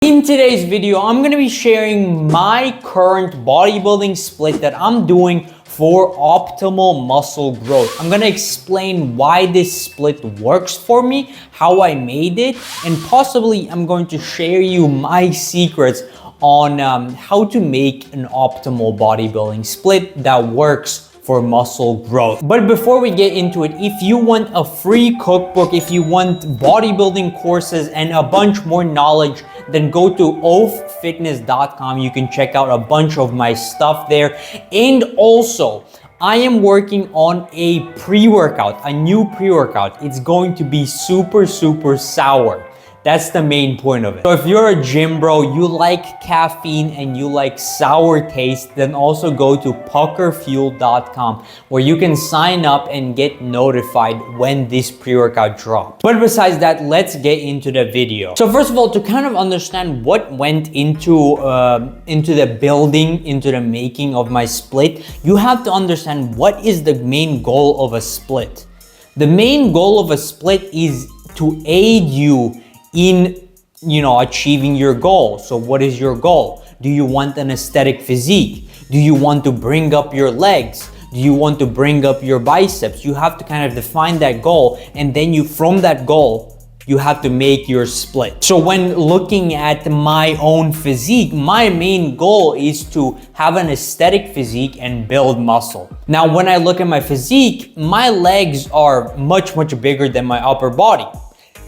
In today's video, I'm going to be sharing my current bodybuilding split that I'm doing for optimal muscle growth. I'm going to explain why this split works for me, how I made it, and possibly I'm going to share you my secrets on how to make an optimal bodybuilding split that works for muscle growth. But before we get into it, if you want a free cookbook, if you want bodybuilding courses and a bunch more knowledge, then go to oathfitness.com. You can check out a bunch of my stuff there. And also, I am working on a pre-workout, a new pre-workout. It's going to be super sour. That's the main point of it. So if you're a gym bro, you like caffeine and you like sour taste, then also go to puckerfuel.com where you can sign up and get notified when this pre-workout drops. But besides that, let's get into the video. So first of all, to kind of understand what went into the building, into the making of my split, you have to understand what is the main goal of a split. The main goal of a split is to aid you in achieving your goal. So what is your goal? Do you want an aesthetic physique? Do you want to bring up your legs? Do you want to bring up your biceps? You have to kind of define that goal, and then from that goal, you have to make your split. So when looking at my own physique, my main goal is to have an aesthetic physique and build muscle. Now, when I look at my physique, my legs are much bigger than my upper body.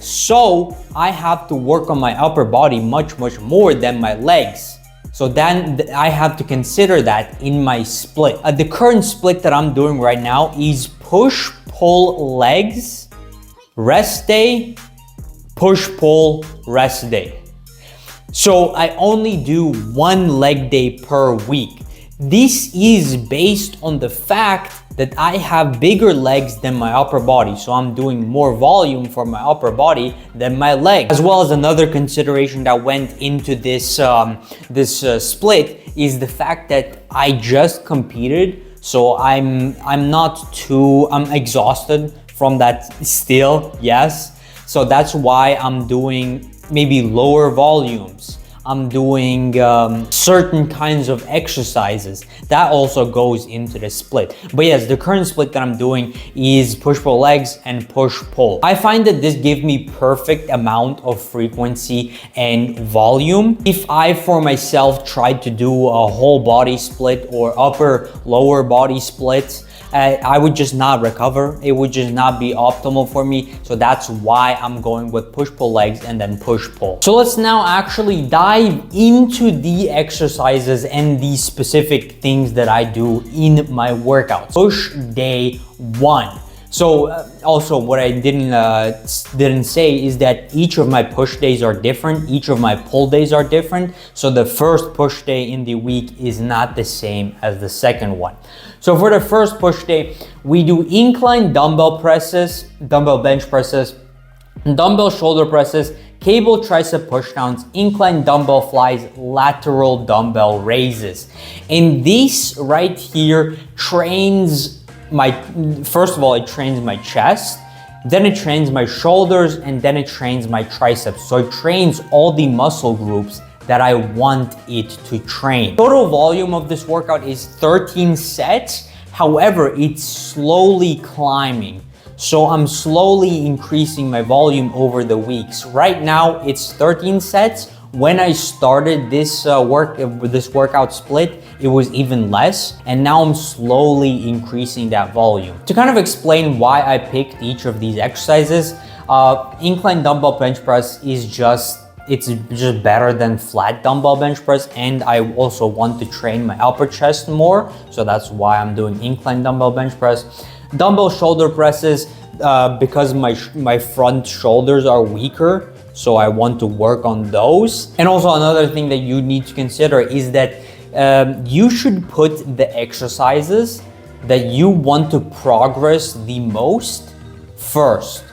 So I have to work on my upper body much more than my legs. So then I have to consider that in my split. The current split that I'm doing right now is push-pull legs, rest day, push-pull, rest day. So I only do one leg day per week. This is based on the fact that I have bigger legs than my upper body. So I'm doing more volume for my upper body than my legs. As well as another consideration that went into this split is the fact that I just competed. So I'm exhausted from that still, yes. So that's why I'm doing maybe lower volumes. I'm doing certain kinds of exercises. That also goes into the split. But yes, the current split that I'm doing is push-pull legs and push-pull. I find that this gives me perfect amount of frequency and volume. If I, for myself, tried to do a whole body split or upper-lower body split, I would just not recover. It would just not be optimal for me. So that's why I'm going with push-pull legs and then push-pull. So let's now actually dive into the exercises and the specific things that I do in my workouts. Push day 1. So also what I didn't say is that each of my push days are different. Each of my pull days are different. So the first push day in the week is not the same as the second one. So for the first push day, we do incline dumbbell presses, dumbbell bench presses, dumbbell shoulder presses, cable tricep pushdowns, incline dumbbell flies, lateral dumbbell raises. And this right here trains first of all, it trains my chest, then it trains my shoulders, and then it trains my triceps. So it trains all the muscle groups that I want it to train. Total volume of this workout is 13 sets. However, it's slowly climbing. So I'm slowly increasing my volume over the weeks. Right now, it's 13 sets. When I started this workout split, it was even less, and now I'm slowly increasing that volume. To kind of explain why I picked each of these exercises, incline dumbbell bench press is just better than flat dumbbell bench press, and I also want to train my upper chest more, so that's why I'm doing incline dumbbell bench press. Dumbbell shoulder presses, because my front shoulders are weaker, so I want to work on those. And also another thing that you need to consider is that you should put the exercises that you want to progress the most first.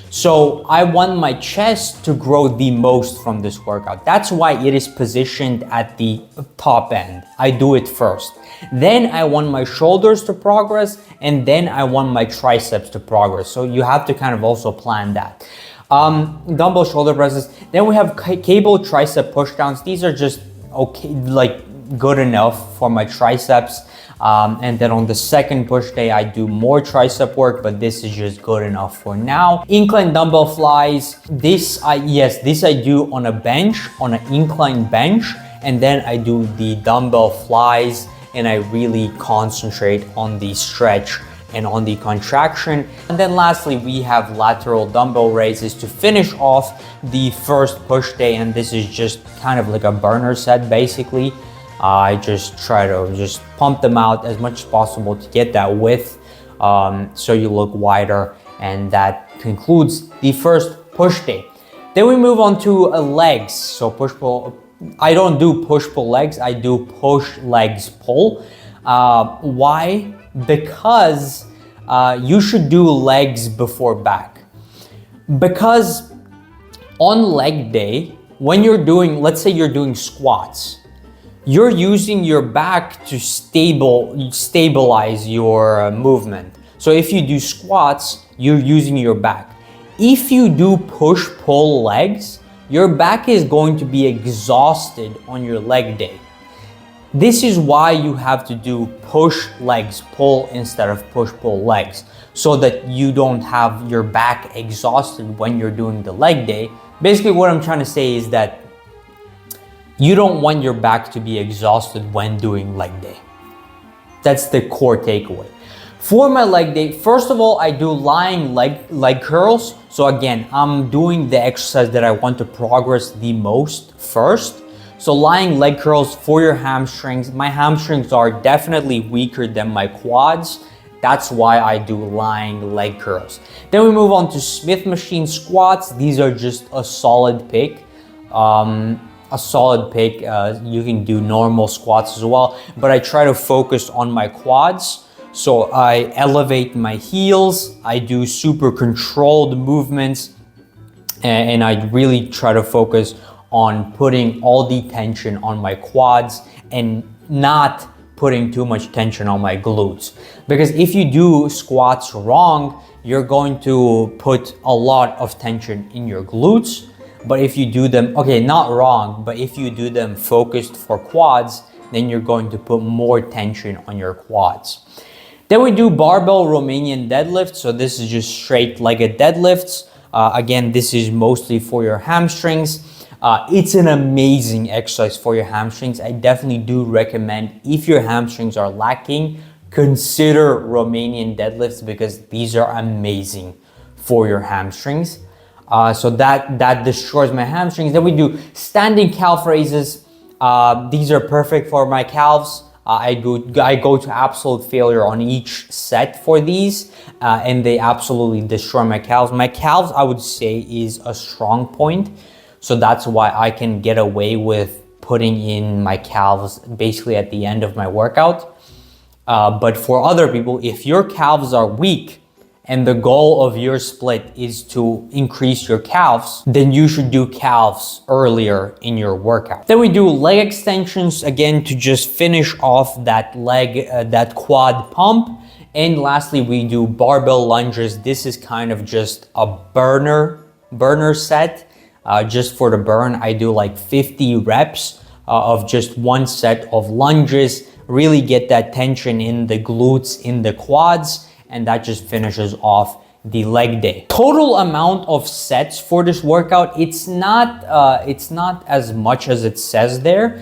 So I want my chest to grow the most from this workout. That's why it is positioned at the top end. I do it first. Then I want my shoulders to progress, and then I want my triceps to progress. So you have to kind of also plan that. Dumbbell shoulder presses. Then we have cable tricep pushdowns. These are just okay, like good enough for my triceps. And then on the second push day, I do more tricep work, but this is just good enough for now. Incline dumbbell flies. This I do on a bench, on an incline bench, and then I do the dumbbell flies, and I really concentrate on the stretch and on the contraction. And then lastly, we have lateral dumbbell raises to finish off the first push day, and this is just kind of like a burner set basically. I just try to just pump them out as much as possible to get that width, so you look wider, and that concludes the first push day. Then we move on to legs. So push-pull, I don't do push-pull legs, I do push legs pull. Why? Because you should do legs before back. Because on leg day, when you're doing, let's say you're doing squats, you're using your back to stabilize your movement. So if you do squats, you're using your back. If you do push-pull legs, your back is going to be exhausted on your leg day. This is why you have to do push legs pull instead of push pull legs, so that you don't have your back exhausted when you're doing the leg day. Basically what I'm trying to say is that you don't want your back to be exhausted when doing leg day. That's the core takeaway. For my leg day, first of all, I do lying leg curls. So again, I'm doing the exercise that I want to progress the most first. So lying leg curls for your hamstrings. My hamstrings are definitely weaker than my quads. That's why I do lying leg curls. Then we move on to Smith machine squats. These are just a solid pick. You can do normal squats as well, but I try to focus on my quads. So I elevate my heels. I do super controlled movements, and I really try to focus on putting all the tension on my quads and not putting too much tension on my glutes. Because if you do squats wrong, you're going to put a lot of tension in your glutes. But if you do them, okay, not wrong, but if you do them focused for quads, then you're going to put more tension on your quads. Then we do barbell Romanian deadlifts. So this is just straight legged deadlifts. Again, this is mostly for your hamstrings. It's an amazing exercise for your hamstrings. I definitely do recommend, if your hamstrings are lacking, consider Romanian deadlifts, because these are amazing for your hamstrings. So that destroys my hamstrings. Then we do standing calf raises. These are perfect for my calves. I go to absolute failure on each set for these, and they absolutely destroy my calves. My calves, I would say, is a strong point. So that's why I can get away with putting in my calves basically at the end of my workout. But for other people, if your calves are weak and the goal of your split is to increase your calves, then you should do calves earlier in your workout. Then we do leg extensions, again, to just finish off that leg, that quad pump. And lastly, we do barbell lunges. This is kind of just a burner set. Just for the burn, I do like 50 reps of just one set of lunges, really get that tension in the glutes, in the quads, and that just finishes off the leg day. Total amount of sets for this workout, it's not as much as it says there,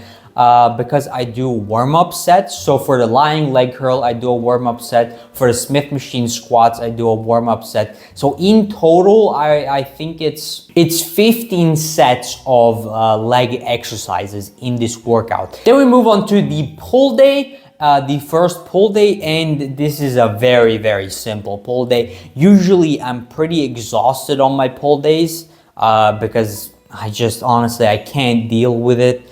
because I do warm-up sets. So for the lying leg curl, I do a warm-up set. For the Smith machine squats, I do a warm-up set. So in total, I think it's 15 sets of leg exercises in this workout. Then we move on to the pull day. The first pull day, and this is a very, very simple pull day. Usually I'm pretty exhausted on my pull days because I can't deal with it.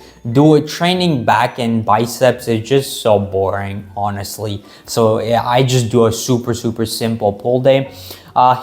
Training back and biceps is just so boring, honestly. So yeah, I just do a super simple pull day.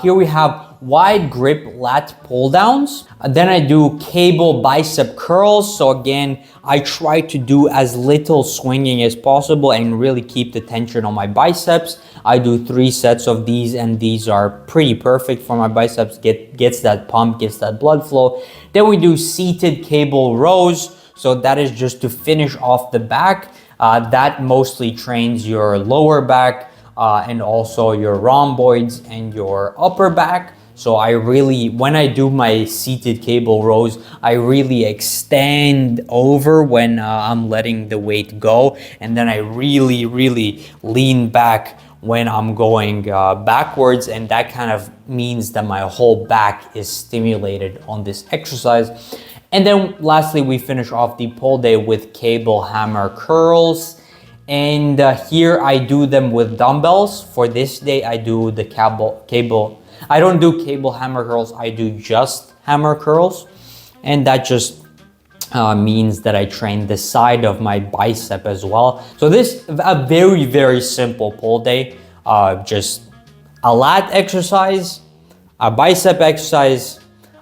Here we have wide grip lat pull downs. Then I do cable bicep curls. So again, I try to do as little swinging as possible and really keep the tension on my biceps. I do 3 sets of these, and these are pretty perfect for my biceps. Gets that pump, gets that blood flow. Then we do seated cable rows. So that is just to finish off the back. That mostly trains your lower back and also your rhomboids and your upper back. So I really, when I do my seated cable rows, I really extend over when I'm letting the weight go. And then I really, really lean back when I'm going backwards. And that kind of means that my whole back is stimulated on this exercise. And then lastly, we finish off the pull day with cable hammer curls. And here I do them with dumbbells. For this day, I do the cable. I don't do cable hammer curls, I do just hammer curls. And that just means that I train the side of my bicep as well. So this a very, very simple pull day. Just a lat exercise, a bicep exercise,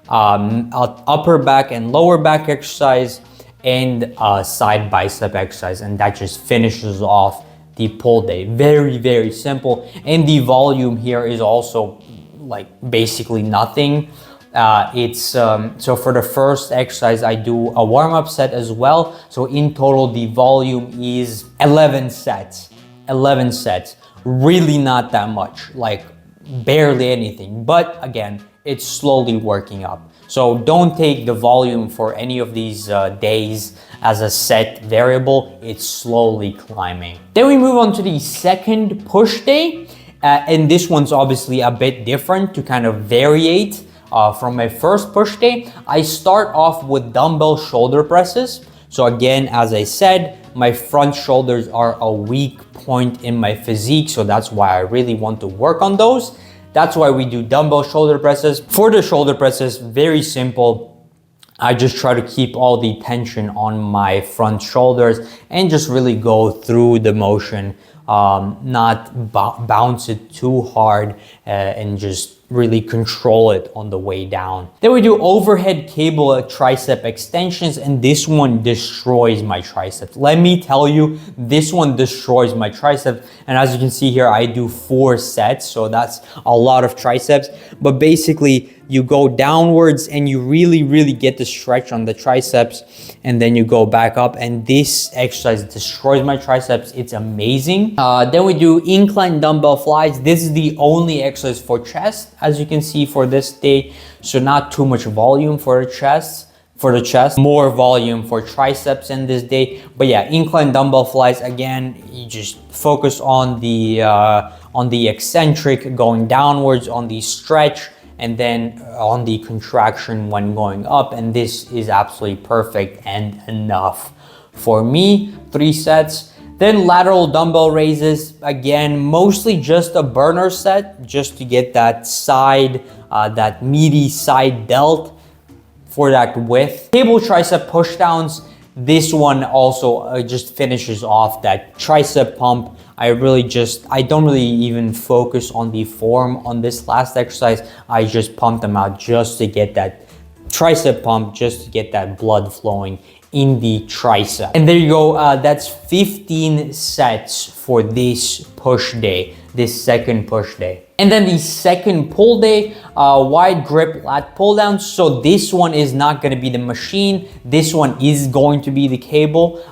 upper back and lower back exercise, and a side bicep exercise. And that just finishes off the pull day. Very, very simple. And the volume here is also like basically nothing. So for the first exercise, I do a warm-up set as well. So in total, the volume is 11 sets. 11 sets. Really not that much, like barely anything. But again, it's slowly working up. So don't take the volume for any of these days as a set variable. It's slowly climbing. Then we move on to the second push day. And this one's obviously a bit different to kind of variate from my first push day. I start off with dumbbell shoulder presses. So again, as I said, my front shoulders are a weak point in my physique. So that's why I really want to work on those. That's why we do dumbbell shoulder presses. For the shoulder presses, very simple. I just try to keep all the tension on my front shoulders and just really go through the motion. Not bounce it too hard and just really control it on the way down. Then we do overhead cable tricep extensions, and this one destroys my triceps. Let me tell you, this one destroys my triceps. And as you can see here, I do 4 sets, so that's a lot of triceps. But basically, you go downwards and you really, really get the stretch on the triceps, and then you go back up, and this exercise destroys my triceps. It's amazing. Then we do incline dumbbell flies. This is the only exercise for chest, as you can see for this day. So not too much volume for the chest. More volume for triceps in this day. But yeah, incline dumbbell flies, again, you just focus on the eccentric going downwards, on the stretch, and then on the contraction when going up. And this is absolutely perfect and enough for me. 3 sets. Then lateral dumbbell raises, again, mostly just a burner set, just to get that side, that meaty side delt for that width. Cable tricep pushdowns. This one also just finishes off that tricep pump. I don't really even focus on the form on this last exercise. I just pump them out just to get that tricep pump, just to get that blood flowing in the tricep. And there you go, that's 15 sets for this push day, this second push day. And then the second pull day, wide grip lat pull down. So this one is not gonna be the machine. This one is going to be the cable.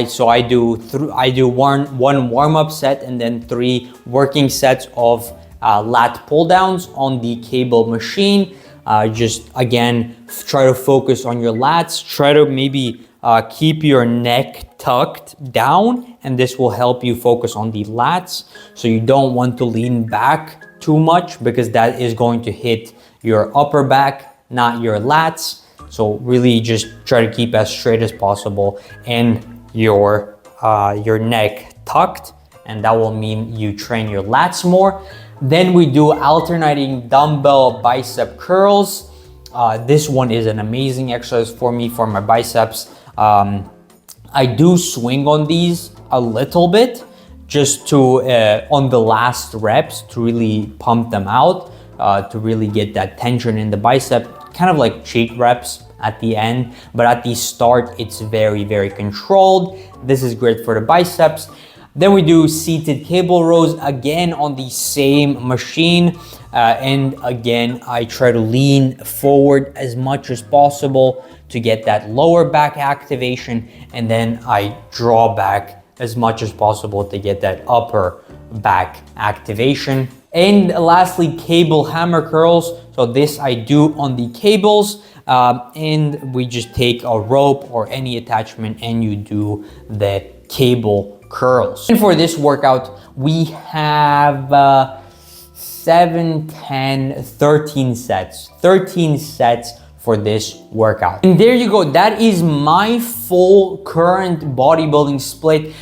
So I do one warm-up set and then 3 working sets of lat pull downs on the cable machine. Just again, try to focus on your lats. Try to maybe keep your neck tucked down, and this will help you focus on the lats. So you don't want to lean back too much, because that is going to hit your upper back, not your lats. So really just try to keep as straight as possible and your neck tucked, and that will mean you train your lats more. Then we do alternating dumbbell bicep curls. This one is an amazing exercise for me, for my biceps. I do swing on these a little bit, just to on the last reps to really pump them out. to really get that tension in the bicep, kind of like cheat reps at the end, but at the start, it's very, very controlled. This is great for the biceps. Then we do seated cable rows again on the same machine. And again, I try to lean forward as much as possible to get that lower back activation. And then I draw back as much as possible to get that upper back activation. And lastly, cable hammer curls. So this I do on the cables. And we just take a rope or any attachment and you do the cable curls. And for this workout, we have 7, 10, 13 sets. 13 sets for this workout. And there you go. That is my full current bodybuilding split.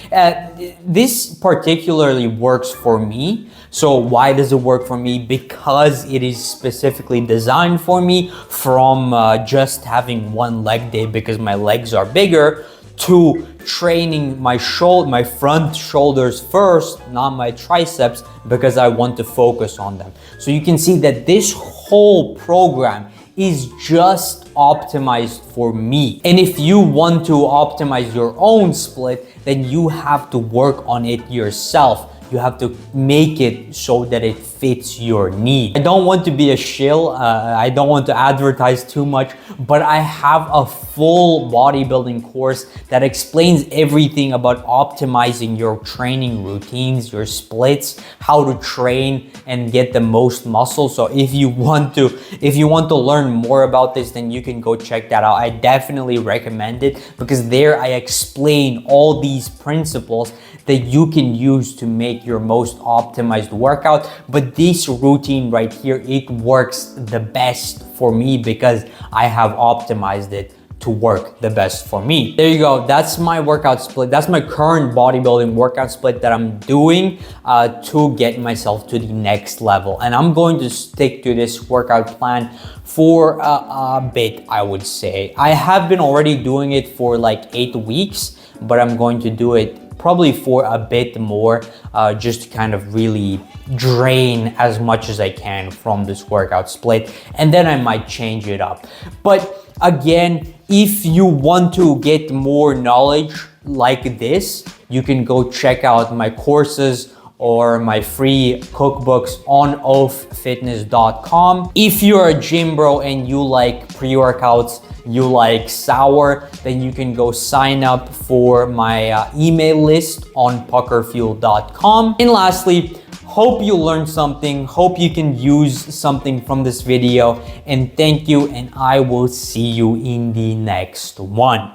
This particularly works for me. So why does it work for me? Because it is specifically designed for me, from just having one leg day because my legs are bigger, to training my front shoulders first, not my triceps, because I want to focus on them. So you can see that this whole program is just optimized for me. And if you want to optimize your own split, then you have to work on it yourself. You have to make it so that it fits your need. I don't want to be a shill. I don't want to advertise too much, but I have a full bodybuilding course that explains everything about optimizing your training routines, your splits, how to train and get the most muscle. So if you want to learn more about this, then you can go check that out. I definitely recommend it because there I explain all these principles that you can use to make your most optimized workout. But this routine right here, it works the best for me because I have optimized it to work the best for me. There you go. That's my workout split. That's my current bodybuilding workout split that I'm doing to get myself to the next level. And I'm going to stick to this workout plan for a bit, I would say. I have been already doing it for like 8 weeks, but I'm going to do it probably for a bit more, just to kind of really drain as much as I can from this workout split, and then I might change it up. But again, if you want to get more knowledge like this, you can go check out my courses or my free cookbooks on oathfitness.com. If you're a gym bro and you like pre-workouts, you like sour, then you can go sign up for my email list on puckerfuel.com. And lastly, hope you learned something, hope you can use something from this video, and thank you, and I will see you in the next one.